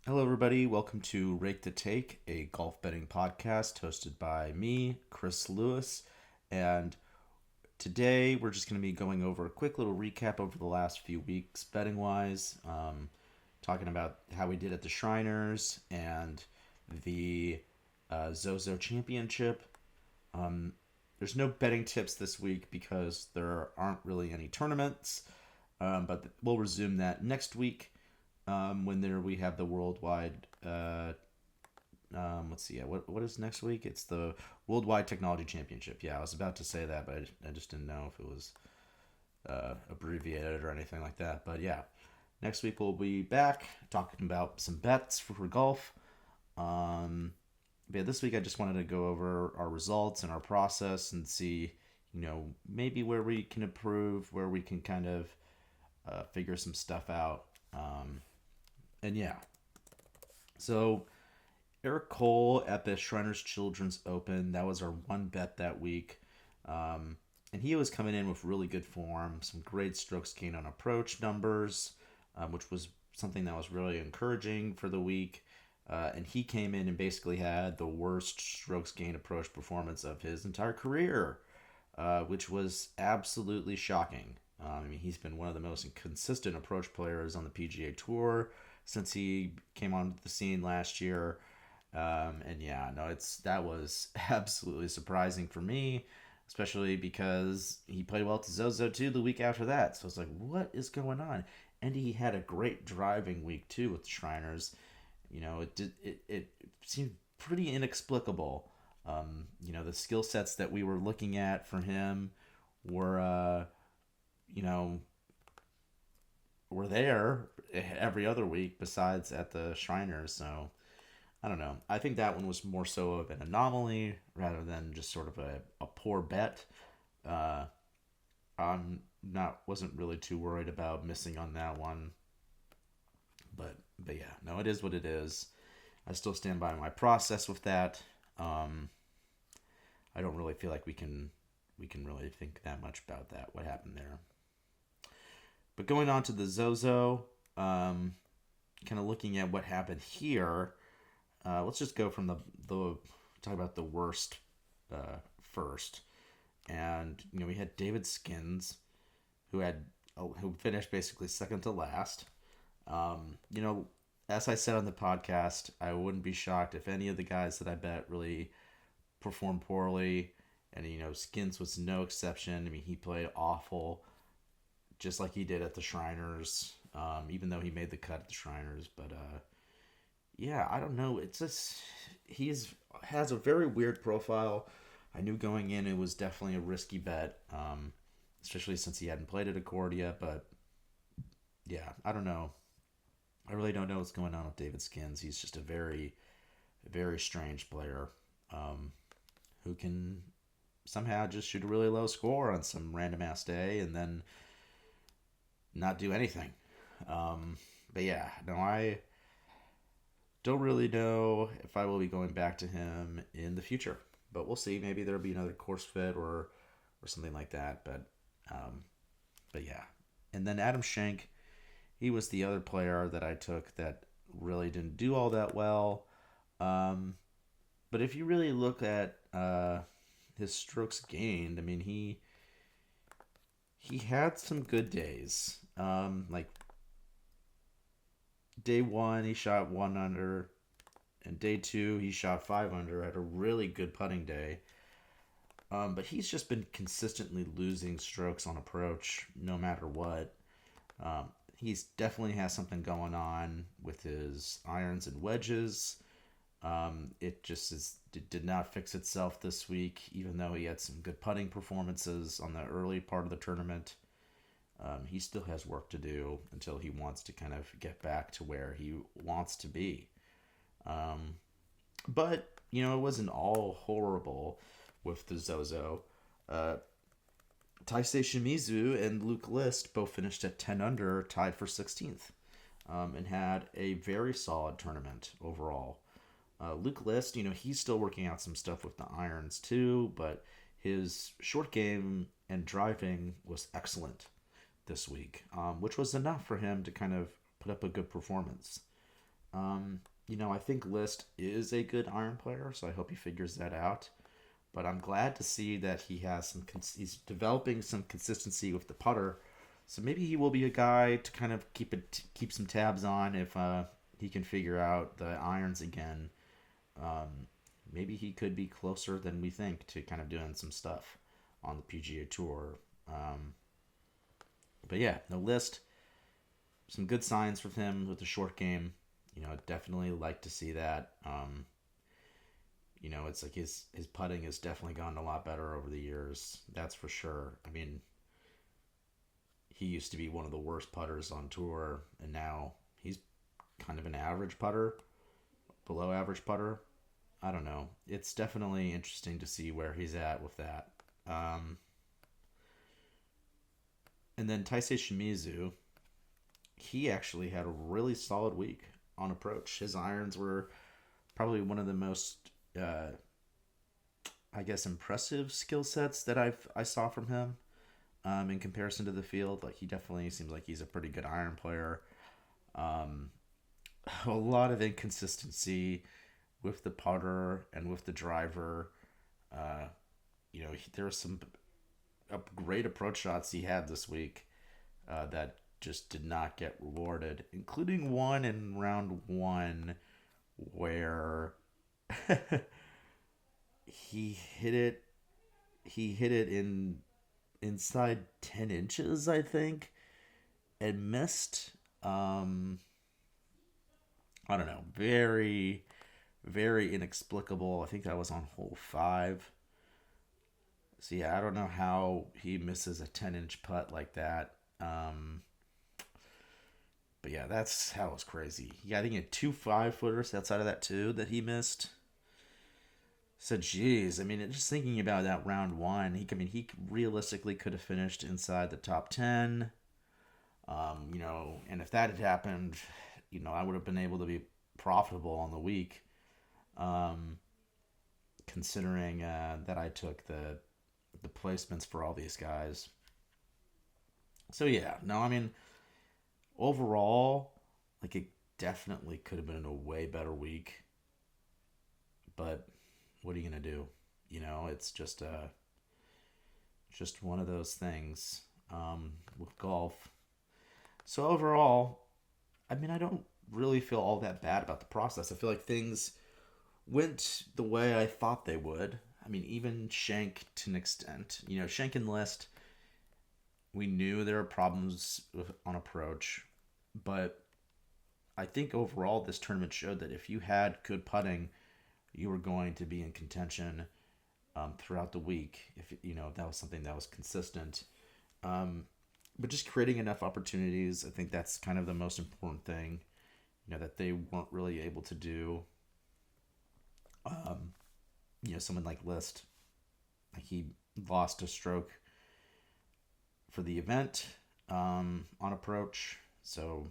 Hello, everybody. Welcome to Rake the Take, a golf betting podcast hosted by me, Chris Lewis. And today we're just going to be going over a quick little recap over the last few weeks, betting wise, talking about how we did at the Shriners and the Zozo Championship. There's no betting tips this week because there aren't really any tournaments, but we'll resume that next week when there we have the worldwide. Let's see. What is next week? It's the Worldwide Technology Championship. Yeah, I was about to say that, but I just didn't know if it was abbreviated or anything like that. But yeah, next week we'll be back talking about some bets for golf. Um, but yeah, this week I just wanted to go over our results and our process and see, maybe where we can improve, where we can kind of figure some stuff out. And yeah, so Eric Cole at the Shriners Children's Open, that was our one bet that week. And he was coming in with really good form, some great strokes gained on approach numbers, which was something that was really encouraging for the week. And he came in and basically had the worst strokes gained approach performance of his entire career, which was absolutely shocking. I mean, he's been one of the most consistent approach players on the PGA Tour since he came onto the scene last year. And yeah, no, that was absolutely surprising for me, especially because he played well to Zozo too the week after that. So it's like, what is going on? And he had a great driving week too with the Shriners. It seemed pretty inexplicable. The skill sets that we were looking at for him were, you know, were there every other week besides at the Shriners. So I don't know. I think that one was more so of an anomaly rather than just sort of a poor bet. Uh, I'm not wasn't really too worried about missing on that one, but yeah, no, it is what it is. I still stand by my process with that. Um, I don't really feel like we can really think that much about that. What happened there? But going on to the Zozo, kind of looking at what happened here. Let's just go from the talk about the worst first. And we had David Skins, who finished basically second to last. As I said on the podcast, I wouldn't be shocked if any of the guys that I bet really performed poorly. And Skins was no exception. I mean, he played awful, just like he did at the Shriners. Even though he made the cut at the Shriners, but yeah, I don't know. It's just has a very weird profile. I knew going in it was definitely a risky bet, especially since he hadn't played at Accordia. But yeah, I don't know. I really don't know what's going on with David Skins. He's just a very, very strange player who can somehow just shoot a really low score on some random ass day and then not do anything. But yeah, no, I don't really know if I will be going back to him in the future, but we'll see. Maybe there'll be another course fit or something like that. Um, but yeah, and then Adam Schenk, he was the other player that I took that really didn't do all that well. Um, but if you really look at his strokes gained, I mean he had some good days. Like day one, he shot one under, and day two, he shot five under. Had a really good putting day. But he's just been consistently losing strokes on approach, no matter what. He's definitely has something going on with his irons and wedges. It just did not fix itself this week, even though he had some good putting performances on the early part of the tournament. He still has work to do until he wants to kind of get back to where he wants to be. Um, but it wasn't all horrible with the Zozo. Uh, Taisei Shimizu and Luke List both finished at 10 under, tied for 16th, and had a very solid tournament overall. Luke List, he's still working out some stuff with the irons too, but his short game and driving was excellent this week, which was enough for him to kind of put up a good performance. I think List is a good iron player, so I hope he figures that out. But I'm glad to see that he's developing some consistency with the putter. So maybe he will be a guy to kind of keep some tabs on if he can figure out the irons again. Um, Maybe he could be closer than we think to kind of doing some stuff on the PGA Tour. But yeah, the List, some good signs from him with the short game. Definitely like to see that. It's like his putting has definitely gotten a lot better over the years. That's for sure. I mean, he used to be one of the worst putters on tour, and now he's kind of an average putter, below average putter. I don't know. It's definitely interesting to see where he's at with that. Um, and then Taisei Shimizu, he actually had a really solid week on approach. His irons were probably one of the most, uh, I guess, impressive skill sets that I saw from him. In comparison to the field, like he definitely seems like he's a pretty good iron player. Um, a lot of inconsistency with the putter and with the driver. Uh, there were some great approach shots he had this week that just did not get rewarded, including one in round one where he hit it. He hit it in inside 10 inches, I think, and missed. Um, I don't know. Very, very inexplicable. I think that was on hole five. So yeah, I don't know how he misses a 10-inch putt like that. But yeah, that was crazy. Yeah, I think he had two 5-footers outside of that too that he missed. So geez, I mean, just thinking about that round one, he realistically could have finished inside the top 10. And if that had happened, I would have been able to be profitable on the week. Um, Considering that I took the placements for all these guys. So yeah, no, I mean overall, like it definitely could have been a way better week, but what are you gonna do? It's just one of those things with golf. So overall, I mean, I don't really feel all that bad about the process. I feel like things went the way I thought they would. I mean, even Shank to an extent. Shank and List, we knew there were problems on approach, but I think overall this tournament showed that if you had good putting, you were going to be in contention throughout the week. If that was something that was consistent, but just creating enough opportunities, I think that's kind of the most important thing. That they weren't really able to do. Um, Someone like List, like he lost a stroke for the event on approach. So,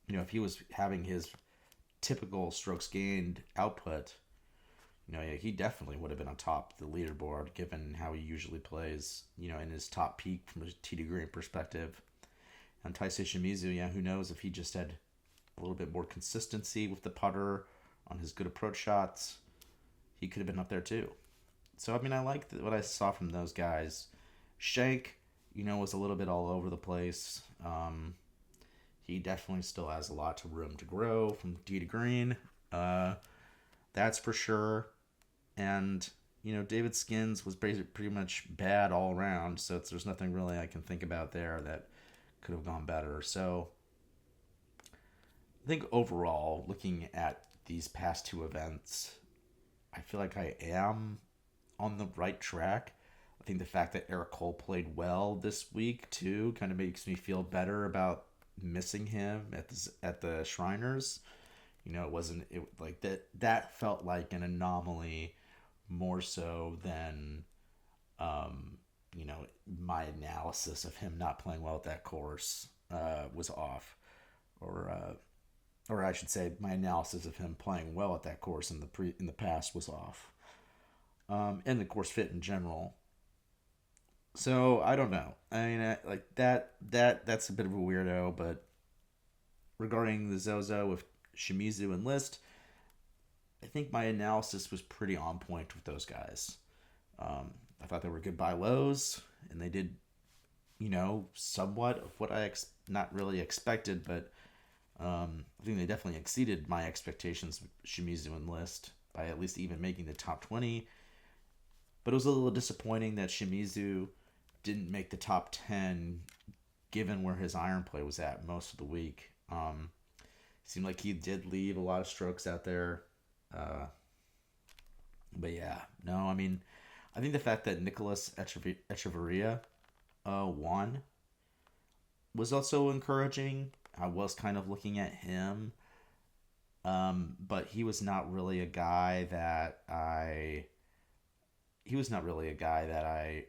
if he was having his typical strokes gained output, yeah, he definitely would have been on top of the leaderboard given how he usually plays, in his top peak from a tee to green perspective. And Taisei Shimizu, yeah, who knows if he just had a little bit more consistency with the putter on his good approach shots, he could have been up there too. So, I mean, I like what I saw from those guys. Shank, was a little bit all over the place. He definitely still has a lot of room to grow from tee to green. That's for sure. And, David Skins was pretty much bad all around. So there's nothing really I can think about there that could have gone better. So I think overall, looking at these past two events, I feel like I am on the right track. I think the fact that Eric Cole played well this week too kind of makes me feel better about missing him at the Shriners. It wasn't it like that felt like an anomaly more so than um, my analysis of him not playing well at that course was off, or or I should say, my analysis of him playing well at that course in the past was off, and the course fit in general. So I don't know. I mean, like that's a bit of a weirdo, but regarding the Zozo with Shimizu and List, I think my analysis was pretty on point with those guys. I thought they were good buy lows, and they did, somewhat of what not really expected, but I think they definitely exceeded my expectations with Shimizu and List by at least even making the top 20. But it was a little disappointing that Shimizu didn't make the top 10 given where his iron play was at most of the week. Seemed like he did leave a lot of strokes out there. But yeah, no, I mean, I think the fact that Nicholas Echeverria won was also encouraging. I was kind of looking at him, but he was not really a guy that I. He was not really a guy that I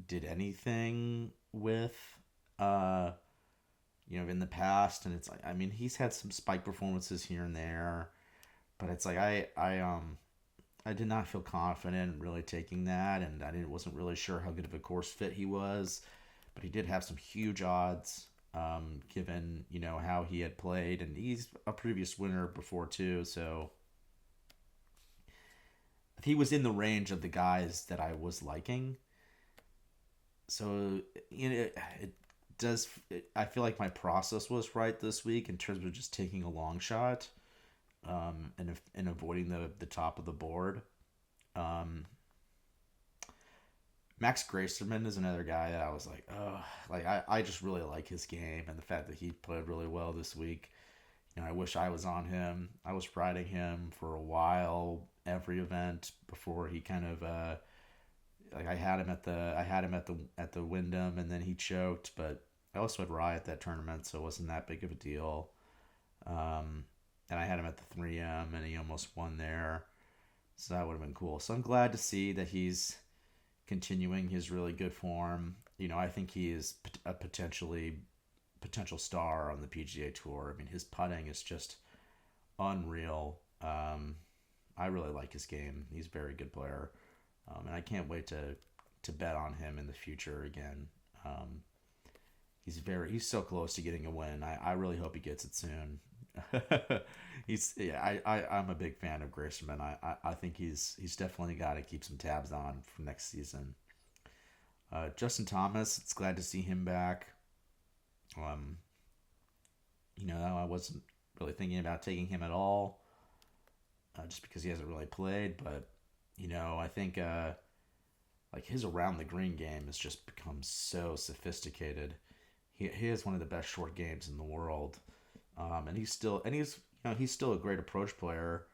did anything with, in the past. And it's like, I mean, he's had some spike performances here and there, but it's like I did not feel confident really taking that, and wasn't really sure how good of a course fit he was, but he did have some huge odds, given how he had played, and he's a previous winner before too, so he was in the range of the guys that I was liking. So it does. I feel like my process was right this week in terms of just taking a long shot, and avoiding the top of the board. Max Gracerman is another guy that I was like, oh, like I just really like his game, and the fact that he played really well this week. I wish I was on him. I was riding him for a while, every event before he kind of I had him at the Wyndham, and then he choked, but I also had Rye at that tournament, so it wasn't that big of a deal. And I had him at the 3M, and he almost won there. So that would have been cool. So I'm glad to see that he's continuing his really good form. I think he is a potential star on the PGA Tour. I mean, his putting is just unreal. I really like his game. He's a very good player. And I can't wait to bet on him in the future again. He's so close to getting a win. I really hope he gets it soon. I'm a big fan of Gracerman. I think he's definitely got to keep some tabs on for next season. Justin Thomas, it's glad to see him back. I wasn't really thinking about taking him at all, just because he hasn't really played. But I think like his around the green game has just become so sophisticated. He has one of the best short games in the world. And he's still a great approach player,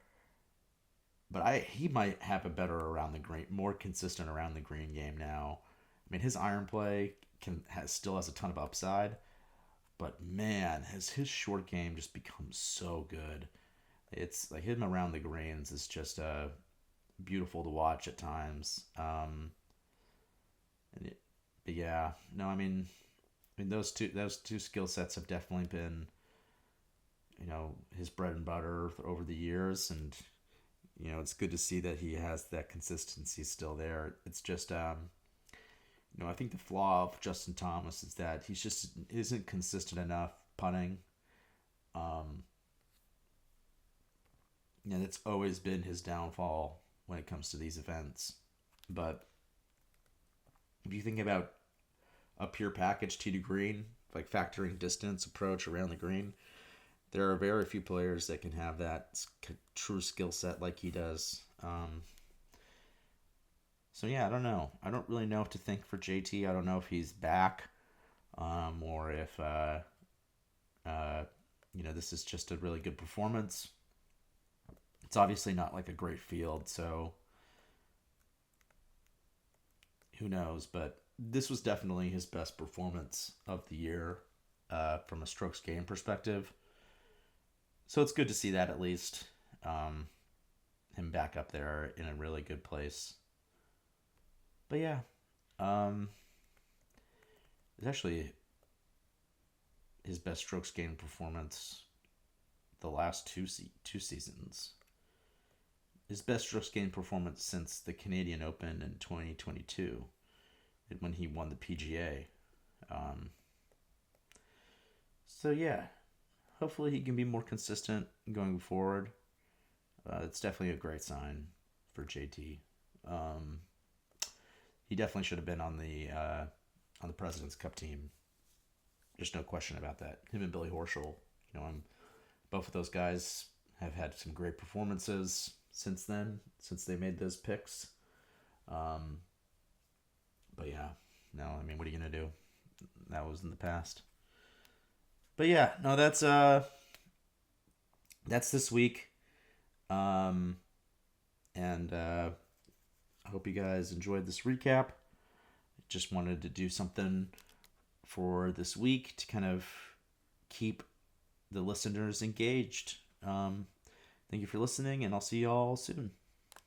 but he might have a better around the green, more consistent around the green game now. I mean, his iron play still has a ton of upside, but man, his short game just becomes so good. It's like him around the greens is just beautiful to watch at times. But yeah, no, I mean those two skill sets have definitely been his bread and butter over the years, and it's good to see that he has that consistency still there. It's just I think the flaw of Justin Thomas is that he's just isn't consistent enough putting. That's always been his downfall when it comes to these events. But if you think about a pure package tee to green, like factoring distance, approach around the green, there are very few players that can have that true skill set like he does. So yeah, I don't know. I don't really know what to think for JT. I don't know if he's back, or if this is just a really good performance. It's obviously not like a great field, so who knows? But this was definitely his best performance of the year, from a strokes gained perspective. So it's good to see that, at least, him back up there in a really good place. But yeah, it's actually his best strokes gained performance the last two seasons. His best strokes gained performance since the Canadian Open in 2022, when he won the PGA. So yeah, hopefully he can be more consistent going forward. It's definitely a great sign for JT. Um, he definitely should have been on the President's Cup team. There's no question about that. Him and Billy Horschel, both of those guys have had some great performances since then, since they made those picks. Um, but yeah, no, I mean, what are you gonna do? That was in the past. But yeah, no, that's this week. Um, and I hope you guys enjoyed this recap. Just wanted to do something for this week to kind of keep the listeners engaged. Thank you for listening, and I'll see you all soon.